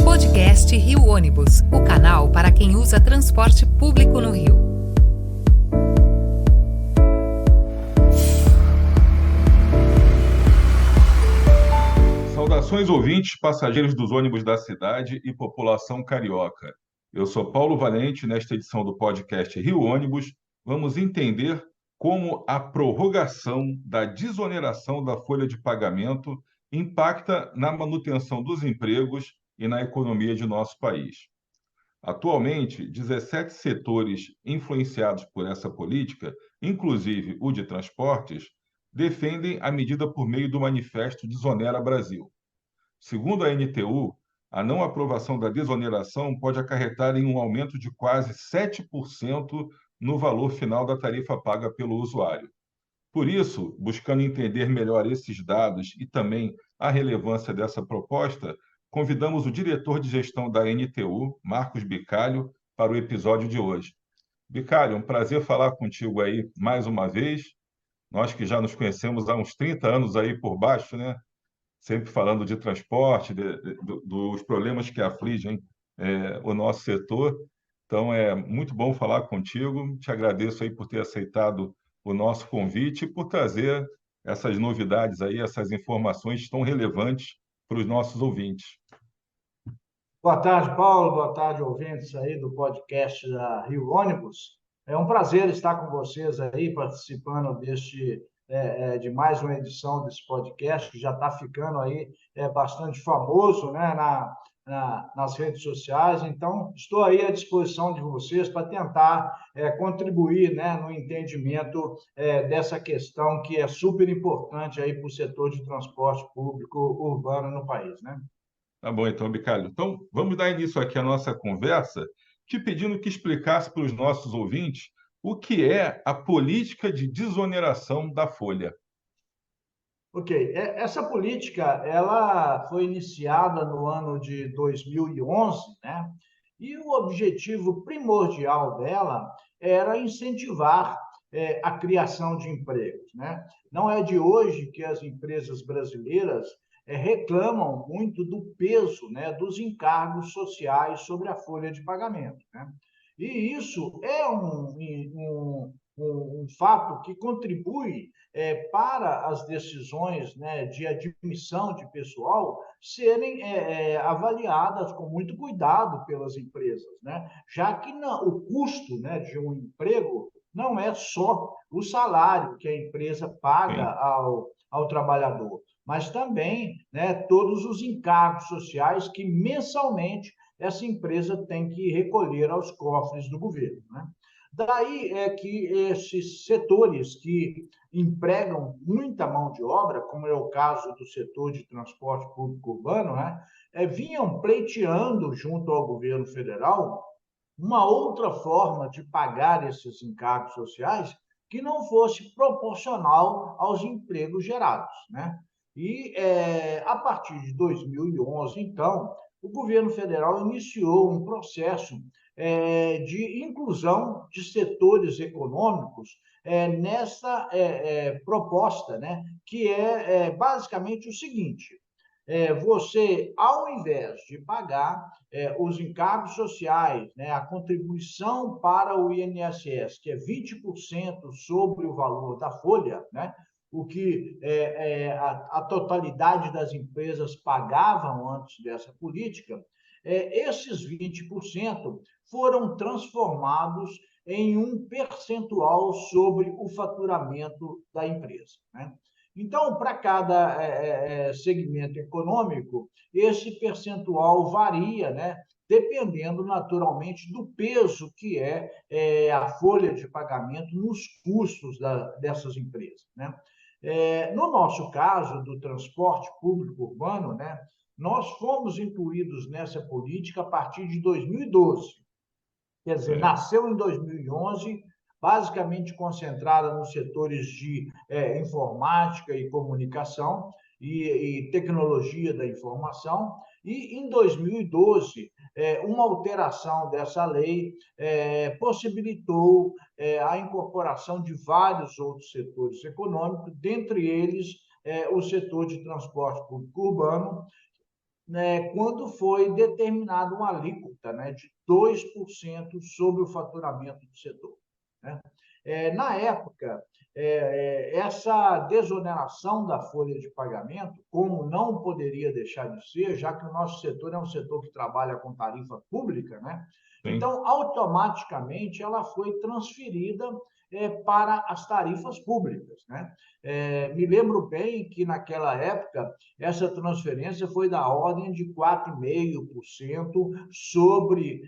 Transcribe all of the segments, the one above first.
Podcast Rio Ônibus, o canal para quem usa transporte público no Rio. Saudações ouvintes, passageiros dos ônibus da cidade e população carioca. Eu sou Paulo Valente. Nesta edição do podcast Rio Ônibus, vamos entender como a prorrogação da desoneração da folha de pagamento impacta na manutenção dos empregos e na economia de nosso país. Atualmente, 17 setores influenciados por essa política, inclusive o de transportes, defendem a medida por meio do manifesto Desonera Brasil. Segundo a NTU, a não aprovação da desoneração pode acarretar em um aumento de quase 7% no valor final da tarifa paga pelo usuário. Por isso, buscando entender melhor esses dados e também a relevância dessa proposta, convidamos o diretor de gestão da NTU, Marcos Bicalho, para o episódio de hoje. Bicalho, um prazer falar contigo aí mais uma vez. Nós que já nos conhecemos há uns 30 anos aí por baixo, né? Sempre falando de transporte, dos problemas que afligem o nosso setor. Então, é muito bom falar contigo. Te agradeço aí por ter aceitado o nosso convite e por trazer essas novidades aí, essas informações tão relevantes para os nossos ouvintes. Boa tarde, Paulo. Boa tarde, ouvintes aí do podcast da Rio Ônibus. É um prazer estar com vocês aí, participando de mais uma edição desse podcast, que já está ficando aí bastante famoso, né, nas redes sociais. Então, estou aí à disposição de vocês para tentar contribuir, né, no entendimento dessa questão que é super importante aí para o setor de transporte público urbano no país, né? Tá bom, então, Bicalho. Então, vamos dar início aqui à nossa conversa, te pedindo que explicasse para os nossos ouvintes o que é a política de desoneração da folha. Ok, essa política ela foi iniciada no ano de 2011, né? E o objetivo primordial dela era incentivar a criação de empregos, né? Não é de hoje que as empresas brasileiras reclamam muito do peso, né, dos encargos sociais sobre a folha de pagamento, né? E isso é um fato que contribui para as decisões, né, de admissão de pessoal serem avaliadas com muito cuidado pelas empresas, né? Já que o custo, né, de um emprego não é só o salário que a empresa paga Sim. ao trabalhador, mas também, né, todos os encargos sociais que mensalmente essa empresa tem que recolher aos cofres do governo, né? Daí é que esses setores que empregam muita mão de obra, como é o caso do setor de transporte público urbano, né, vinham pleiteando junto ao governo federal uma outra forma de pagar esses encargos sociais que não fosse proporcional aos empregos gerados, né? E a partir de 2011, então, o governo federal iniciou um processo de inclusão de setores econômicos nessa proposta, né? Que é basicamente o seguinte: você, ao invés de pagar os encargos sociais, né, a contribuição para o INSS, que é 20% sobre o valor da folha, né, o que a totalidade das empresas pagavam antes dessa política, esses 20% foram transformados em um percentual sobre o faturamento da empresa, né? Então, para cada segmento econômico, esse percentual varia, né? Dependendo naturalmente do peso que a folha de pagamento nos custos dessas empresas, né? No nosso caso, do transporte público urbano, né, nós fomos incluídos nessa política a partir de 2012. Quer dizer, É. nasceu em 2011, basicamente concentrada nos setores de informática e comunicação e tecnologia da informação. E em 2012, uma alteração dessa lei possibilitou a incorporação de vários outros setores econômicos, dentre eles o setor de transporte público urbano, né, quando foi determinada uma alíquota, né, de 2% sobre o faturamento do setor, né? Na época, essa desoneração da folha de pagamento, como não poderia deixar de ser, já que o nosso setor é um setor que trabalha com tarifa pública, né? Sim. Então, automaticamente, ela foi transferida para as tarifas públicas, né? Me lembro bem que, naquela época, essa transferência foi da ordem de 4,5% sobre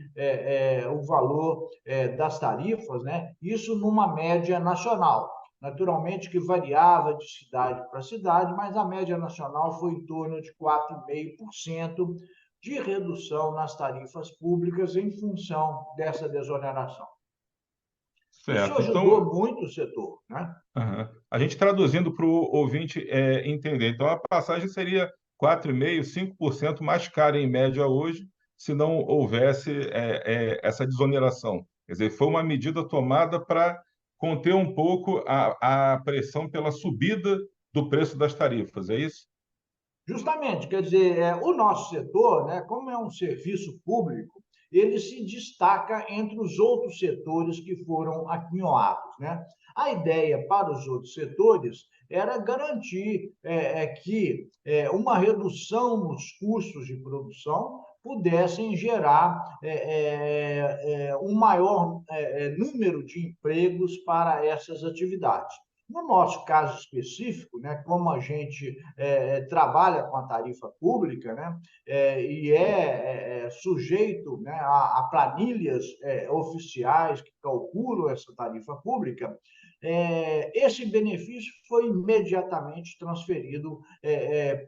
o valor das tarifas, né? Isso numa média nacional. Naturalmente que variava de cidade para cidade, mas a média nacional foi em torno de 4,5% de redução nas tarifas públicas em função dessa desoneração. Isso Certo. Então, ajudou muito o setor, né? aham, a gente traduzindo para o ouvinte entender. Então, a passagem seria 4,5%, 5% mais cara em média hoje, se não houvesse essa desoneração. Quer dizer, foi uma medida tomada para conter um pouco a pressão pela subida do preço das tarifas, é isso? Justamente, quer dizer, o nosso setor, né, como é um serviço público, ele se destaca entre os outros setores que foram aquinhoados, né? A ideia para os outros setores era garantir que uma redução nos custos de produção pudessem gerar um maior número de empregos para essas atividades. No nosso caso específico, né, como a gente trabalha com a tarifa pública, né, e sujeito, né, a planilhas oficiais que calculam essa tarifa pública, esse benefício foi imediatamente transferido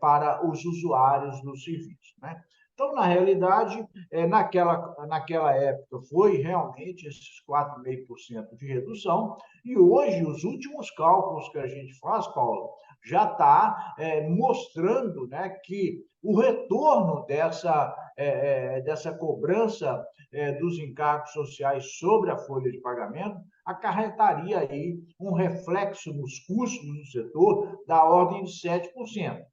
para os usuários do serviço, né? Então, na realidade, naquela época, foi realmente esses 4,5% de redução, e hoje, os últimos cálculos que a gente faz, Paulo, já está mostrando, né, que o retorno dessa cobrança dos encargos sociais sobre a folha de pagamento acarretaria aí um reflexo nos custos do setor da ordem de 7%.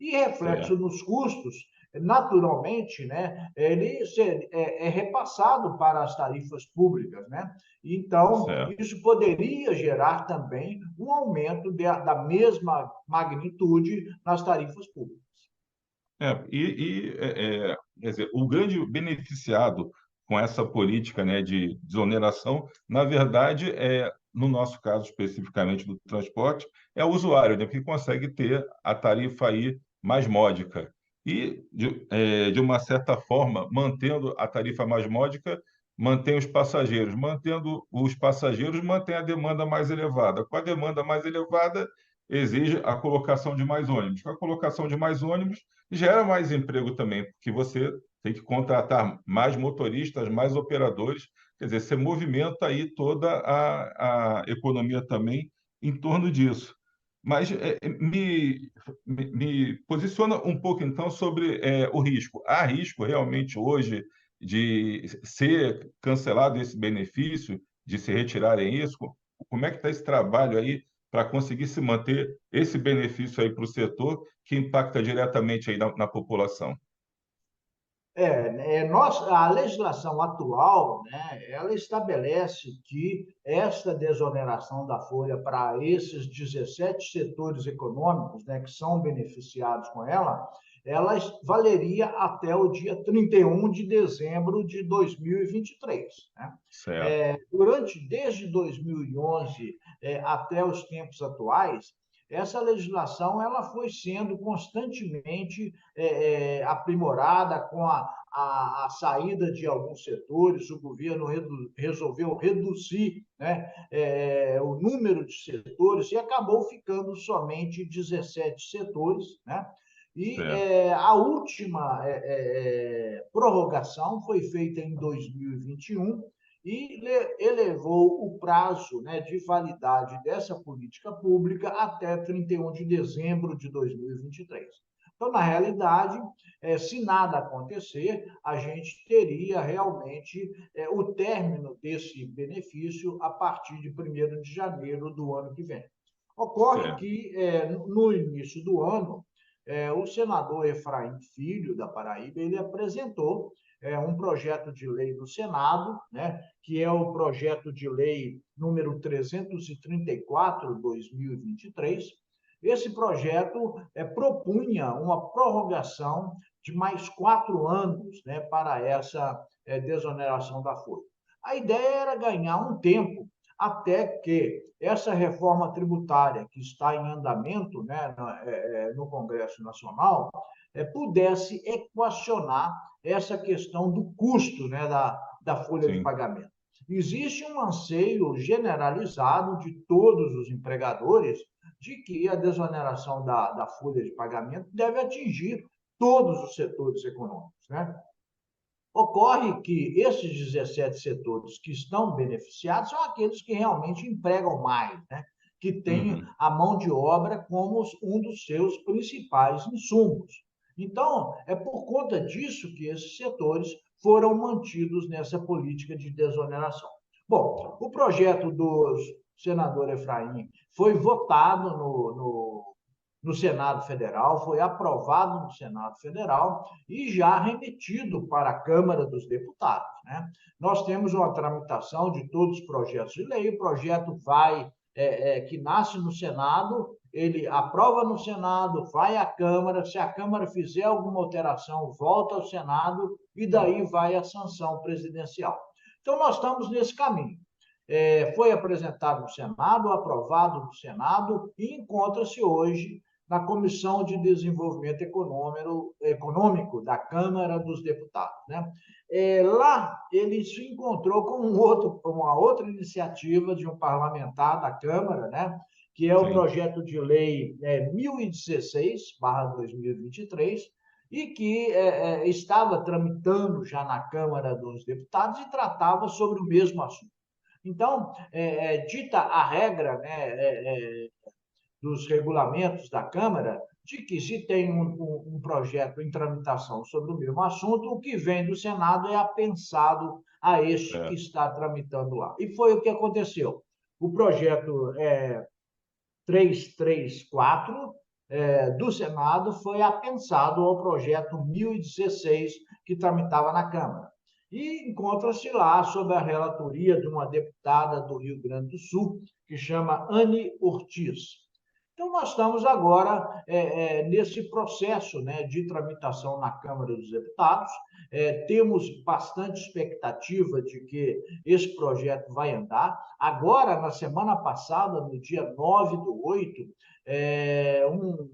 E reflexo Certo, nos custos, naturalmente, né, ele é repassado para as tarifas públicas, né? Então, certo. isso poderia gerar também um aumento da mesma magnitude nas tarifas públicas. Quer dizer, o grande beneficiado com essa política, né, de desoneração, na verdade, no nosso caso especificamente do transporte, é o usuário, né, que consegue ter a tarifa aí mais módica. E, de uma certa forma, mantendo a tarifa mais módica, mantém os passageiros. Mantendo os passageiros, mantém a demanda mais elevada. Com a demanda mais elevada, exige a colocação de mais ônibus. Com a colocação de mais ônibus, gera mais emprego também, porque você tem que contratar mais motoristas, mais operadores, quer dizer, você movimenta aí toda a economia também em torno disso. Mas me posiciona um pouco, então, sobre o risco. Há risco realmente hoje de ser cancelado esse benefício, de se retirarem isso? Como é que está esse trabalho aí para conseguir se manter esse benefício aí para o setor que impacta diretamente aí na população? A legislação atual, né, ela estabelece que esta desoneração da folha para esses 17 setores econômicos, né, que são beneficiados com ela valeria até o dia 31 de dezembro de 2023, né? Certo, Desde 2011 até os tempos atuais, essa legislação ela foi sendo constantemente aprimorada com a saída de alguns setores, o governo resolveu reduzir, né, o número de setores e acabou ficando somente 17 setores, né? E certo, a última prorrogação foi feita em 2021 e elevou o prazo, né, de validade dessa política pública até 31 de dezembro de 2023. Então, na realidade, se nada acontecer, a gente teria realmente o término desse benefício a partir de 1º de janeiro do ano que vem. Ocorre certo. que, no início do ano, o senador Efraim Filho, da Paraíba, ele apresentou um projeto de lei no Senado, né, que é o projeto de lei número 334/2023. Esse projeto propunha uma prorrogação de mais 4 anos, né, para essa desoneração da folha. A ideia era ganhar um tempo até que essa reforma tributária que está em andamento, né, no Congresso Nacional pudesse equacionar essa questão do custo, né, da folha de Sim. pagamento. Existe um anseio generalizado de todos os empregadores de que a desoneração da folha de pagamento deve atingir todos os setores econômicos, né? Ocorre que esses 17 setores que estão beneficiados são aqueles que realmente empregam mais, né? Que têm Uhum. a mão de obra como um dos seus principais insumos. Então, é por conta disso que esses setores foram mantidos nessa política de desoneração. Bom, o projeto do senador Efraim foi votado no Senado Federal, foi aprovado no Senado Federal e já remetido para a Câmara dos Deputados, né? Nós temos uma tramitação de todos os projetos de lei, o projeto que nasce no Senado, ele aprova no Senado, vai à Câmara, se a Câmara fizer alguma alteração, volta ao Senado e daí vai à sanção presidencial. Então, nós estamos nesse caminho. Foi apresentado no Senado, aprovado no Senado e encontra-se hoje na Comissão de Desenvolvimento Econômico da Câmara dos Deputados, né? Lá ele se encontrou com uma outra iniciativa de um parlamentar da Câmara, né? Que é o Sim. projeto de lei 1016/2023, e que estava tramitando já na Câmara dos Deputados e tratava sobre o mesmo assunto. Então, dita a regra, né, dos regulamentos da Câmara, de que se tem um projeto em tramitação sobre o mesmo assunto, o que vem do Senado é apensado a este que está tramitando lá. E foi o que aconteceu. O projeto 334 do Senado foi apensado ao projeto 1016 que tramitava na Câmara. E encontra-se lá sob a relatoria de uma deputada do Rio Grande do Sul, que chama Anne Ortiz. Então, nós estamos agora nesse processo, né, de tramitação na Câmara dos Deputados. Temos bastante expectativa de que esse projeto vai andar. Agora, na semana passada, no dia 9/8, um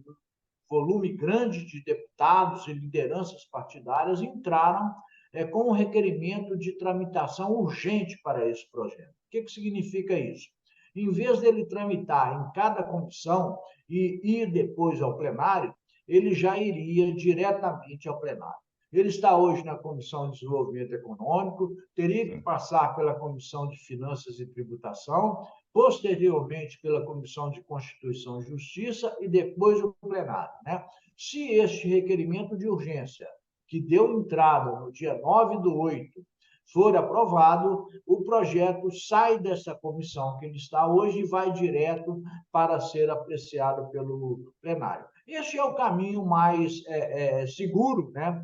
volume grande de deputados e lideranças partidárias entraram com um requerimento de tramitação urgente para esse projeto. O que significa isso? Em vez dele tramitar em cada comissão e ir depois ao plenário, ele já iria diretamente ao plenário. Ele está hoje na Comissão de Desenvolvimento Econômico, teria que passar pela Comissão de Finanças e Tributação, posteriormente pela Comissão de Constituição e Justiça e depois o plenário, né? Se este requerimento de urgência, que deu entrada no dia 9/8, for aprovado, o projeto sai dessa comissão que ele está hoje e vai direto para ser apreciado pelo plenário. Este é o caminho mais seguro, né?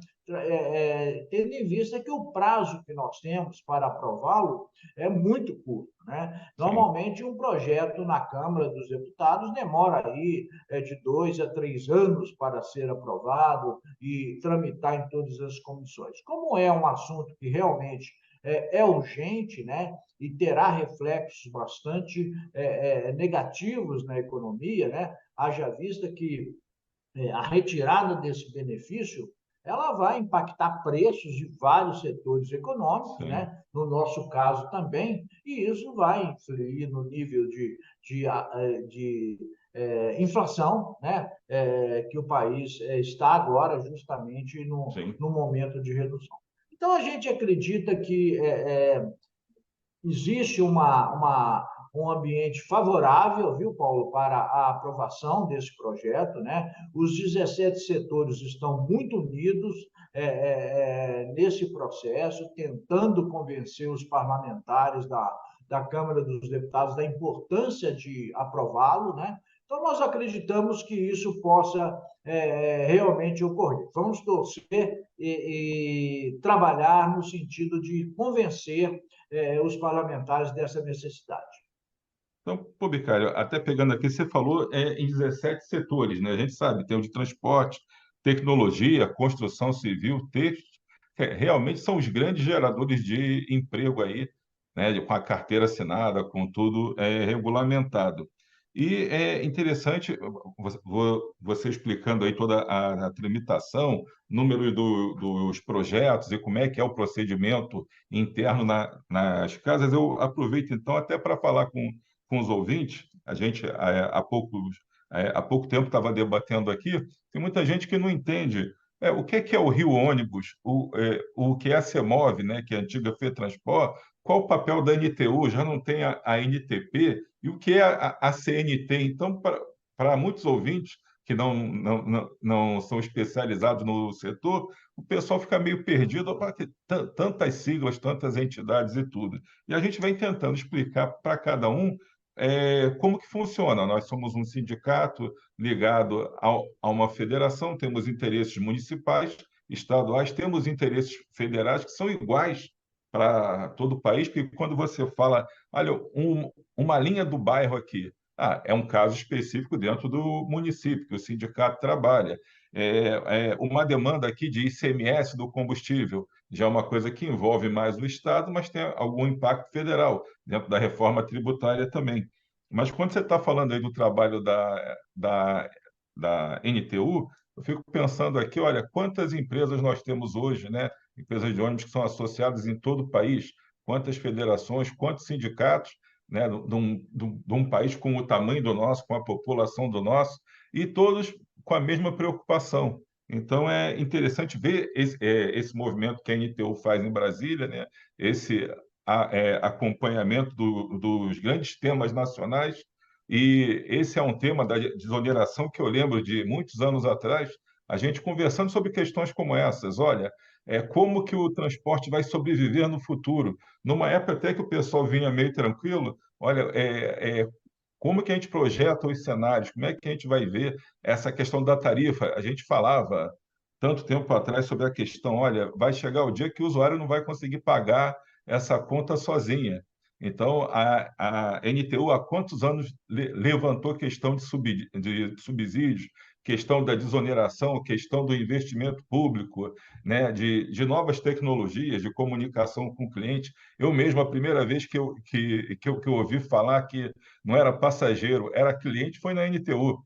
Tendo em vista que o prazo que nós temos para aprová-lo é muito curto, né? Normalmente, um projeto na Câmara dos Deputados demora aí de 2 a 3 anos para ser aprovado e tramitar em todas as comissões. Como é um assunto que realmente é urgente, né? E terá reflexos bastante negativos na economia, né? Haja vista que a retirada desse benefício ela vai impactar preços de vários setores econômicos, Sim. né? No nosso caso também, e isso vai influir no nível de inflação, né? Que o país está agora justamente no momento de redução. Então, a gente acredita que existe um ambiente favorável, viu, Paulo, para a aprovação desse projeto, né? Os 17 setores estão muito unidos nesse processo, tentando convencer os parlamentares da Câmara dos Deputados da importância de aprová-lo, né? Então, nós acreditamos que isso possa realmente ocorrer. Vamos torcer e trabalhar no sentido de convencer os parlamentares dessa necessidade. Então, pô, Bicário, até pegando aqui, você falou em 17 setores, né? A gente sabe, tem o de transporte, tecnologia, construção civil, texto, realmente são os grandes geradores de emprego aí, né? Com a carteira assinada, com tudo regulamentado. E é interessante você explicando aí toda a tramitação, número dos projetos e como é que é o procedimento interno nas casas. Eu aproveito então até para falar com os ouvintes. A gente, há pouco tempo, estava debatendo aqui. Tem muita gente que não entende o que é o Rio Ônibus, o que é a CEMOV, né, que é a antiga FETransport, qual o papel da NTU, já não tem a NTP, e o que é a CNT. Então, para muitos ouvintes que não são especializados no setor, o pessoal fica meio perdido, tantas siglas, tantas entidades e tudo. E a gente vai tentando explicar para cada um como que funciona. Nós somos um sindicato ligado a uma federação, temos interesses municipais, estaduais, temos interesses federais que são iguais para todo o país, porque quando você fala, olha, uma linha do bairro aqui, é um caso específico dentro do município, que o sindicato trabalha. Uma demanda aqui de ICMS do combustível, já é uma coisa que envolve mais o Estado, mas tem algum impacto federal, dentro da reforma tributária também. Mas quando você está falando aí do trabalho da NTU, eu fico pensando aqui, olha, quantas empresas nós temos hoje, né? Empresas de ônibus que são associadas em todo o país, quantas federações, quantos sindicatos, né? De um país com o tamanho do nosso, com a população do nosso, e todos com a mesma preocupação. Então, é interessante ver esse movimento que a NTU faz em Brasília, né? Esse acompanhamento dos grandes temas nacionais. E esse é um tema da desoneração que eu lembro de muitos anos atrás, a gente conversando sobre questões como essas. Olha, como que o transporte vai sobreviver no futuro? Numa época até que o pessoal vinha meio tranquilo, olha, como que a gente projeta os cenários? Como é que a gente vai ver essa questão da tarifa? A gente falava tanto tempo atrás sobre a questão, olha, vai chegar o dia que o usuário não vai conseguir pagar essa conta sozinha. Então, a NTU há quantos anos levantou questão de subsídios, questão da desoneração, questão do investimento público, né, de novas tecnologias, de comunicação com o cliente. Eu mesmo, a primeira vez que eu ouvi falar que não era passageiro, era cliente, foi na NTU,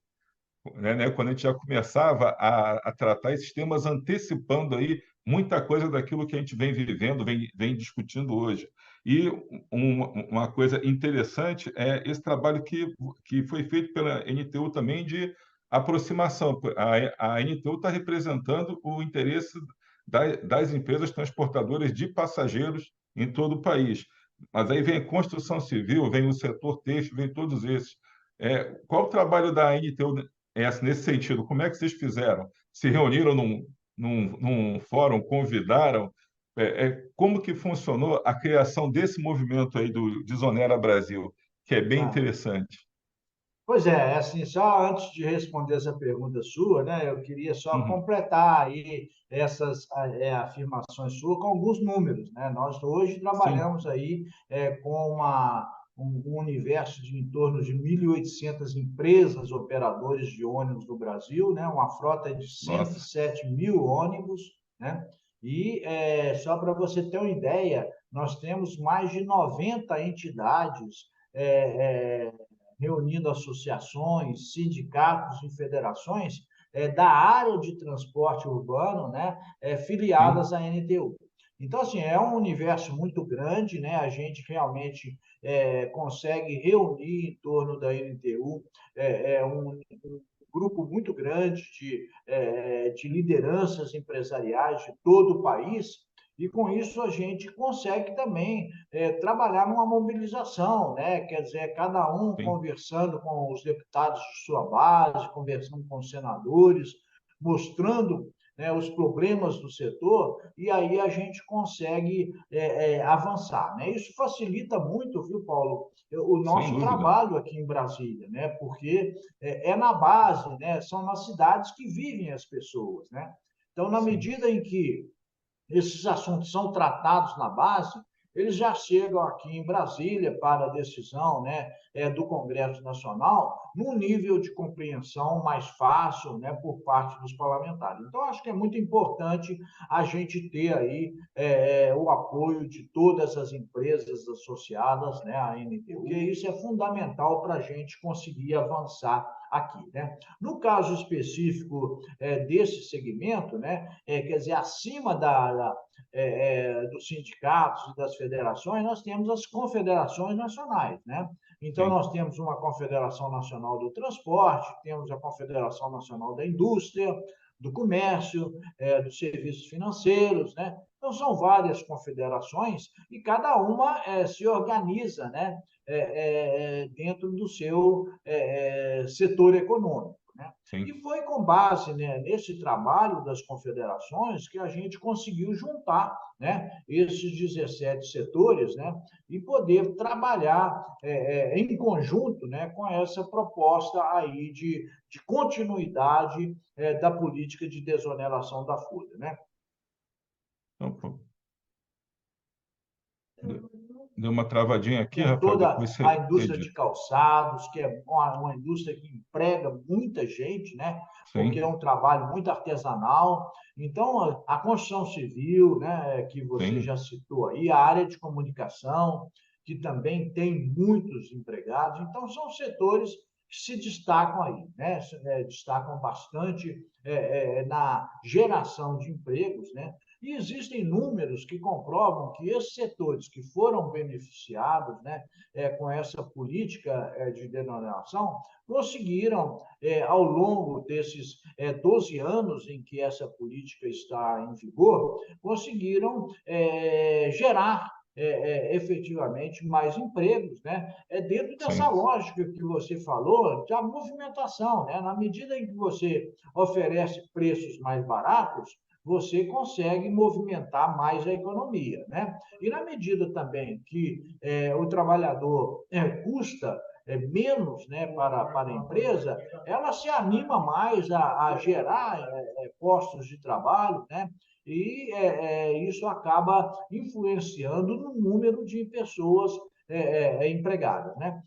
né? Quando a gente já começava a tratar esses temas, antecipando aí muita coisa daquilo que a gente vem vivendo, vem discutindo hoje. E uma coisa interessante é esse trabalho que foi feito pela NTU também de aproximação. A NTU está representando o interesse das empresas transportadoras de passageiros em todo o país. Mas aí vem a construção civil, vem o setor têxtil, vem todos esses. Qual o trabalho da NTU nesse sentido? Como é que vocês fizeram? Se reuniram num fórum, convidaram? Como que funcionou a criação desse movimento aí do Desonera Brasil, que é bem Ah, interessante? pois é, assim, só antes de responder essa pergunta sua, né, eu queria só Uhum. completar aí essas afirmações suas com alguns números, né? Nós hoje Sim, trabalhamos aí com um universo de em torno de 1.800 empresas operadoras de ônibus no Brasil, né? Uma frota de nossa, 107 mil ônibus, né? E só para você ter uma ideia, nós temos mais de 90 entidades é, é, reunindo associações, sindicatos e federações da área de transporte urbano, né, sim, filiadas à NTU. Então, assim, é um universo muito grande, né? A gente realmente consegue reunir em torno da NTU um grupo muito grande de lideranças empresariais de todo o país, e com isso a gente consegue também trabalhar numa mobilização, né? Quer dizer, cada um sim, conversando com os deputados de sua base, conversando com os senadores, mostrando né, os problemas do setor, e aí a gente consegue avançar, né? Isso facilita muito, viu, Paulo, o Sem nosso dúvida. trabalho aqui em Brasília, né? Porque é na base, né? São nas cidades que vivem as pessoas, né? Então, na Sim. medida em que esses assuntos são tratados na base, eles já chegam aqui em Brasília para a decisão, né, do Congresso Nacional, num nível de compreensão mais fácil, né, por parte dos parlamentares. Então, acho que é muito importante a gente ter aí o apoio de todas as empresas associadas, né, à ANTU, porque isso é fundamental para a gente conseguir avançar aqui, né? No caso específico desse segmento, né, quer dizer, acima dos sindicatos e das federações, nós temos as confederações nacionais, né? Então, Sim. nós temos uma Confederação Nacional do Transporte, temos a Confederação Nacional da Indústria, do Comércio, dos Serviços Financeiros, né? Então, são várias confederações e cada uma se organiza, né, dentro do seu setor econômico, né? E Sim. foi com base, né, nesse trabalho das confederações que a gente conseguiu juntar, né, esses 17 setores, né, e poder trabalhar em conjunto, né, com essa proposta aí de continuidade da política de desoneração da folha, né? Então, pô, deu uma travadinha aqui, Tem Rafael, toda depois a você indústria de edita. calçados, que é uma indústria que emprega muita gente, né? Porque é Sim, um trabalho muito artesanal. Então, a construção civil, né, que você sim, já citou aí, a área de comunicação, que também tem muitos empregados. Então, são setores que se destacam aí, né? Destacam bastante na geração de empregos, né? E existem números que comprovam que esses setores que foram beneficiados, né, com essa política de denominação, conseguiram, ao longo desses 12 anos em que essa política está em vigor, conseguiram gerar efetivamente mais empregos, né? Dentro dessa sim, lógica que você falou, da movimentação, né? Na medida em que você oferece preços mais baratos, você consegue movimentar mais a economia, né? E na medida também que o trabalhador custa menos, né, para a empresa, ela se anima mais a gerar postos de trabalho, né? E isso acaba influenciando no número de pessoas empregadas, né?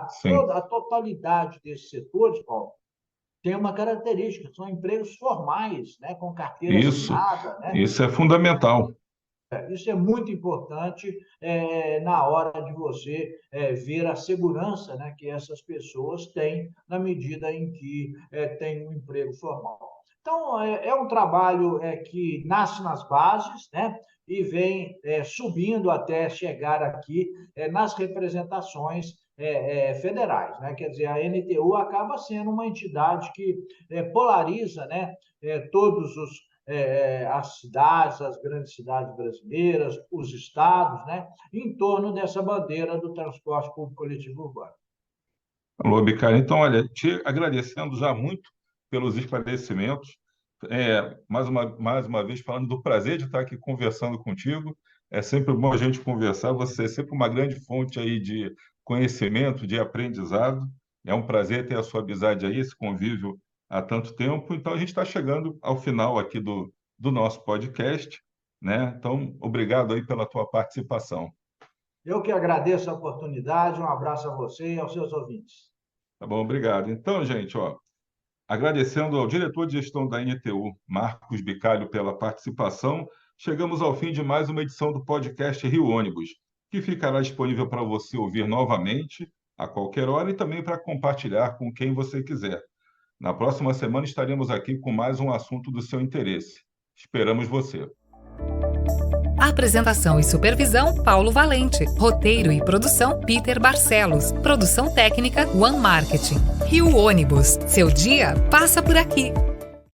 sim. A totalidade desses setores, Paulo, tem uma característica, são empregos formais, né, com carteira Isso, assinada, né? isso é fundamental. Isso é muito importante na hora de você ver a segurança, né, que essas pessoas têm na medida em que têm um emprego formal. Então, é um trabalho que nasce nas bases, né, e vem subindo até chegar aqui nas representações federais, né? Quer dizer, a NTU acaba sendo uma entidade que polariza, né, todos as cidades, as grandes cidades brasileiras, os estados, né, em torno dessa bandeira do transporte público coletivo urbano. Alô, Bicário. Então, olha, te agradecendo já muito pelos esclarecimentos. Mais uma vez, falando do prazer de estar aqui conversando contigo. É sempre bom a gente conversar. Você é sempre uma grande fonte aí de conhecimento, de aprendizado. É um prazer ter a sua amizade aí, esse convívio há tanto tempo. Então, a gente está chegando ao final aqui do nosso podcast, né? Então, obrigado aí pela tua participação. Eu que agradeço a oportunidade, um abraço a você e aos seus ouvintes. Tá bom? Obrigado. Então, gente, ó, agradecendo ao diretor de gestão da NTU, Marcos Bicalho, pela participação, chegamos ao fim de mais uma edição do podcast Rio Ônibus, que ficará disponível para você ouvir novamente, a qualquer hora, e também para compartilhar com quem você quiser. Na próxima semana estaremos aqui com mais um assunto do seu interesse. Esperamos você. Apresentação e supervisão, Paulo Valente. Roteiro e produção, Peter Barcelos. Produção técnica, One Marketing. Rio Ônibus. Seu dia passa por aqui.